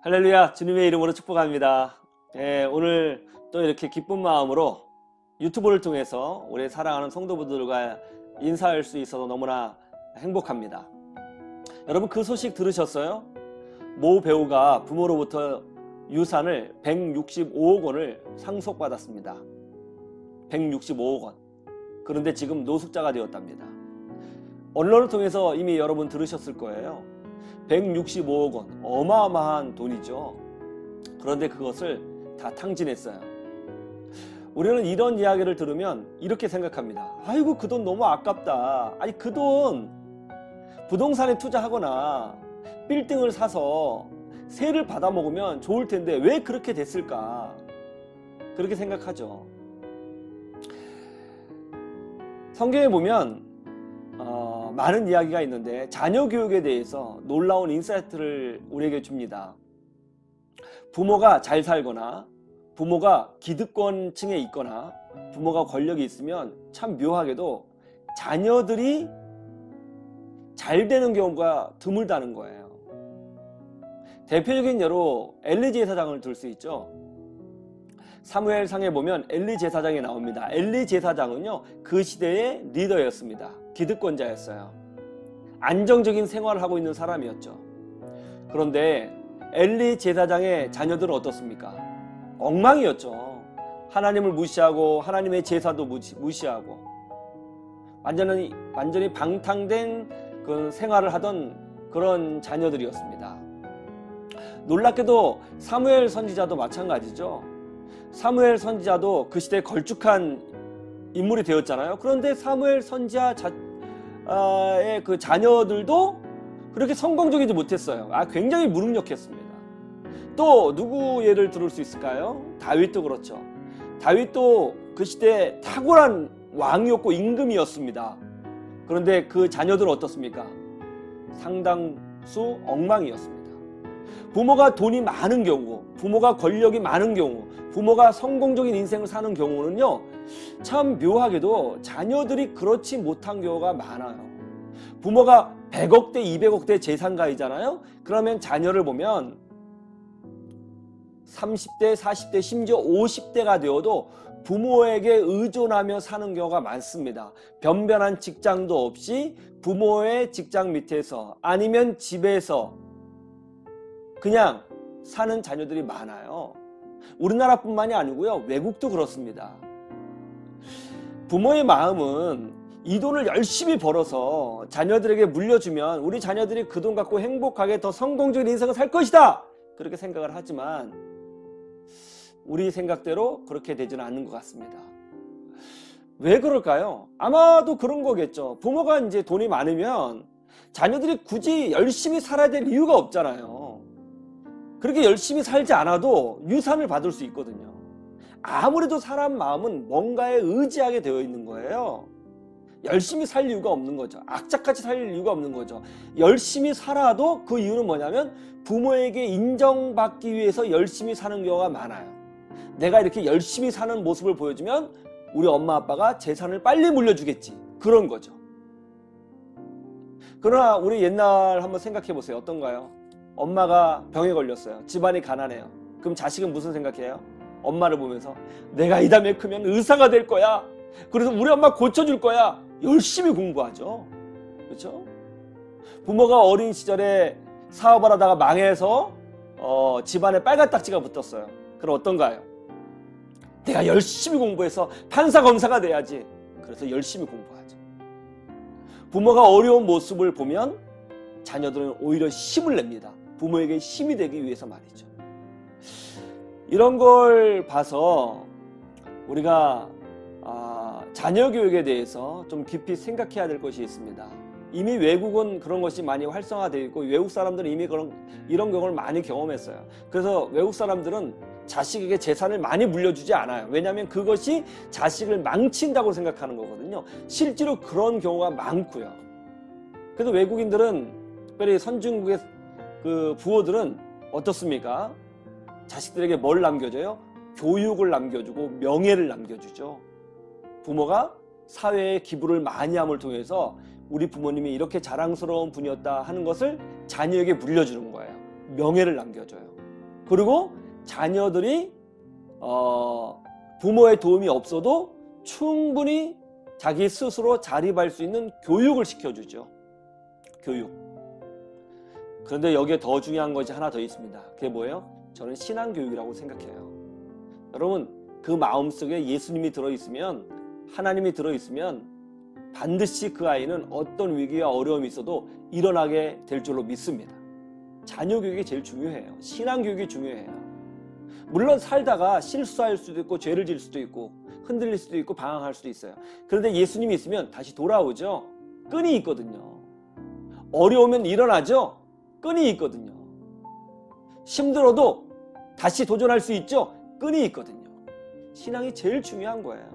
할렐루야, 주님의 이름으로 축복합니다. 오늘 또 이렇게 기쁜 마음으로 유튜브를 통해서 우리 사랑하는 성도분들과 인사할 수 있어서 너무나 행복합니다. 여러분, 그 소식 들으셨어요? 모 배우가 부모로부터 유산을 165억 원을 상속받았습니다. 165억 원. 그런데 지금 노숙자가 되었답니다. 언론을 통해서 이미 여러분 들으셨을 거예요. 165억 원, 어마어마한 돈이죠. 그런데 그것을 다 탕진했어요. 우리는 이런 이야기를 들으면 이렇게 생각합니다. 아이고, 그 돈 너무 아깝다. 아니, 그 돈 부동산에 투자하거나 빌딩을 사서 세를 받아 먹으면 좋을 텐데 왜 그렇게 됐을까? 그렇게 생각하죠. 성경에 보면 많은 이야기가 있는데 자녀 교육에 대해서 놀라운 인사이트를 우리에게 줍니다. 부모가 잘 살거나 부모가 기득권층에 있거나 부모가 권력이 있으면 참 묘하게도 자녀들이 잘 되는 경우가 드물다는 거예요. 대표적인 예로 엘리 제사장을 들 수 있죠. 사무엘상에 보면 엘리 제사장이 나옵니다. 엘리 제사장은요, 그 시대의 리더였습니다. 기득권자였어요. 안정적인 생활을 하고 있는 사람이었죠. 그런데 엘리 제사장의 자녀들은 어떻습니까? 엉망이었죠. 하나님을 무시하고 하나님의 제사도 무시하고 완전히 방탕된 그 생활을 하던 그런 자녀들이었습니다. 놀랍게도 사무엘 선지자도 마찬가지죠. 사무엘 선지자도 그 시대에 걸쭉한 인물이 되었잖아요. 그런데 사무엘 선지자의 그 자녀들도 그렇게 성공적이지 못했어요. 굉장히 무능력했습니다. 또 누구 예를 들을 수 있을까요? 다윗도 그렇죠. 다윗도 그 시대에 탁월한 왕이었고 임금이었습니다. 그런데 그 자녀들은 어떻습니까? 상당수 엉망이었습니다. 부모가 돈이 많은 경우, 부모가 권력이 많은 경우, 부모가 성공적인 인생을 사는 경우는요, 참 묘하게도 자녀들이 그렇지 못한 경우가 많아요. 부모가 100억대, 200억대 재산가이잖아요. 그러면 자녀를 보면 30대, 40대, 심지어 50대가 되어도 부모에게 의존하며 사는 경우가 많습니다. 변변한 직장도 없이 부모의 직장 밑에서 아니면 집에서 그냥 사는 자녀들이 많아요. 우리나라뿐만이 아니고요, 외국도 그렇습니다. 부모의 마음은 이 돈을 열심히 벌어서 자녀들에게 물려주면 우리 자녀들이 그 돈 갖고 행복하게 더 성공적인 인생을 살 것이다, 그렇게 생각을 하지만 우리 생각대로 그렇게 되지는 않는 것 같습니다. 왜 그럴까요? 아마도 그런 거겠죠. 부모가 이제 돈이 많으면 자녀들이 굳이 열심히 살아야 될 이유가 없잖아요. 그렇게 열심히 살지 않아도 유산을 받을 수 있거든요. 아무래도 사람 마음은 뭔가에 의지하게 되어 있는 거예요. 열심히 살 이유가 없는 거죠. 악착같이 살 이유가 없는 거죠. 열심히 살아도 그 이유는 뭐냐면 부모에게 인정받기 위해서 열심히 사는 경우가 많아요. 내가 이렇게 열심히 사는 모습을 보여주면 우리 엄마 아빠가 재산을 빨리 물려주겠지, 그런 거죠. 그러나 우리 옛날 한번 생각해 보세요. 어떤가요? 엄마가 병에 걸렸어요. 집안이 가난해요. 그럼 자식은 무슨 생각해요? 엄마를 보면서 내가 이 다음에 크면 의사가 될 거야. 그래서 우리 엄마 고쳐줄 거야. 열심히 공부하죠. 그렇죠? 부모가 어린 시절에 사업을 하다가 망해서 집안에 빨간 딱지가 붙었어요. 그럼 어떤가요? 내가 열심히 공부해서 판사 검사가 돼야지. 그래서 열심히 공부하죠. 부모가 어려운 모습을 보면 자녀들은 오히려 힘을 냅니다. 부모에게 힘이 되기 위해서 말이죠. 이런 걸 봐서 우리가 자녀 교육에 대해서 좀 깊이 생각해야 될 것이 있습니다. 이미 외국은 그런 것이 많이 활성화되어 있고 외국 사람들은 이미 이런 경우를 많이 경험했어요. 그래서 외국 사람들은 자식에게 재산을 많이 물려주지 않아요. 왜냐하면 그것이 자식을 망친다고 생각하는 거거든요. 실제로 그런 경우가 많고요. 그래서 외국인들은, 특별히 선진국의 그 부모들은 어떻습니까? 자식들에게 뭘 남겨줘요? 교육을 남겨주고 명예를 남겨주죠. 부모가 사회에 기부를 많이 함을 통해서 우리 부모님이 이렇게 자랑스러운 분이었다 하는 것을 자녀에게 물려주는 거예요. 명예를 남겨줘요. 그리고 자녀들이 부모의 도움이 없어도 충분히 자기 스스로 자립할 수 있는 교육을 시켜주죠. 교육. 그런데 여기에 더 중요한 것이 하나 더 있습니다. 그게 뭐예요? 저는 신앙교육이라고 생각해요. 여러분, 그 마음속에 예수님이 들어있으면, 하나님이 들어있으면 반드시 그 아이는 어떤 위기와 어려움이 있어도 일어나게 될 줄로 믿습니다. 자녀 교육이 제일 중요해요. 신앙교육이 중요해요. 물론 살다가 실수할 수도 있고 죄를 지을 수도 있고 흔들릴 수도 있고 방황할 수도 있어요. 그런데 예수님이 있으면 다시 돌아오죠. 끈이 있거든요. 어려우면 일어나죠. 끈이 있거든요. 힘들어도 다시 도전할 수 있죠. 끈이 있거든요. 신앙이 제일 중요한 거예요.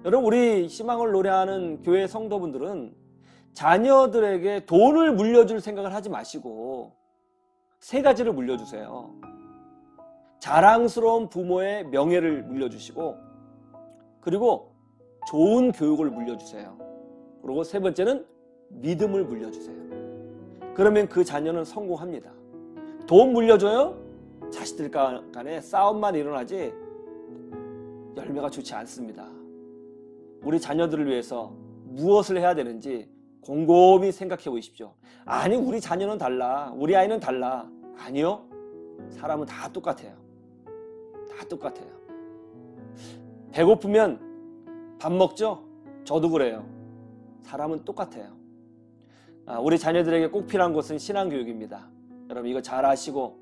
여러분, 우리 희망을 노래하는 교회 성도분들은 자녀들에게 돈을 물려줄 생각을 하지 마시고 세 가지를 물려주세요. 자랑스러운 부모의 명예를 물려주시고, 그리고 좋은 교육을 물려주세요. 그리고 세 번째는 믿음을 물려주세요. 그러면 그 자녀는 성공합니다. 돈 물려줘요? 자식들 간에 싸움만 일어나지 열매가 좋지 않습니다. 우리 자녀들을 위해서 무엇을 해야 되는지 곰곰이 생각해 보십시오. 아니, 우리 자녀는 달라. 우리 아이는 달라. 아니요. 사람은 다 똑같아요. 다 똑같아요. 배고프면 밥 먹죠? 저도 그래요. 사람은 똑같아요. 우리 자녀들에게 꼭 필요한 것은 신앙교육입니다. 여러분, 이거 잘 아시고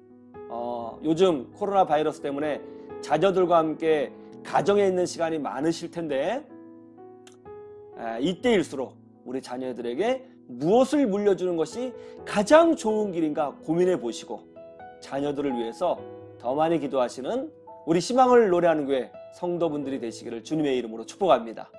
요즘 코로나 바이러스 때문에 자녀들과 함께 가정에 있는 시간이 많으실 텐데 이때일수록 우리 자녀들에게 무엇을 물려주는 것이 가장 좋은 길인가 고민해 보시고 자녀들을 위해서 더 많이 기도하시는 우리 희망을 노래하는 교회 성도분들이 되시기를 주님의 이름으로 축복합니다.